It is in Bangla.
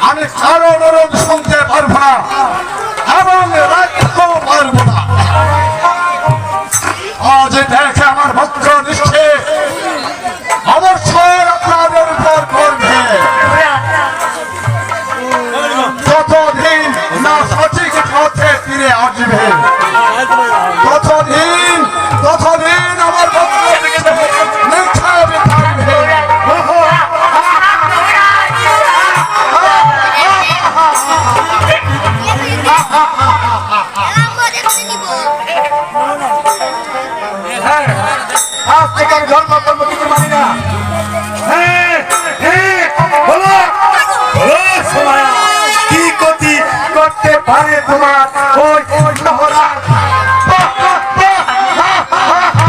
আমি কারো অনুরোধ শুনতে পারবো না এবং রাখতেও পারবো না। আজ দেখে আমার ভক্ত নিচ্ছে অবশ্যই আপনাদের উপর করবে। যতদিন না সঠিক পথে ফিরে আসবে ততদিন আমার ভক্ত নিক্ষেপে থাকবে। আজ থেকে আমি ধর্ম কর্ম কিছু মানি না। কি ক্ষতি করতে পারে তোমার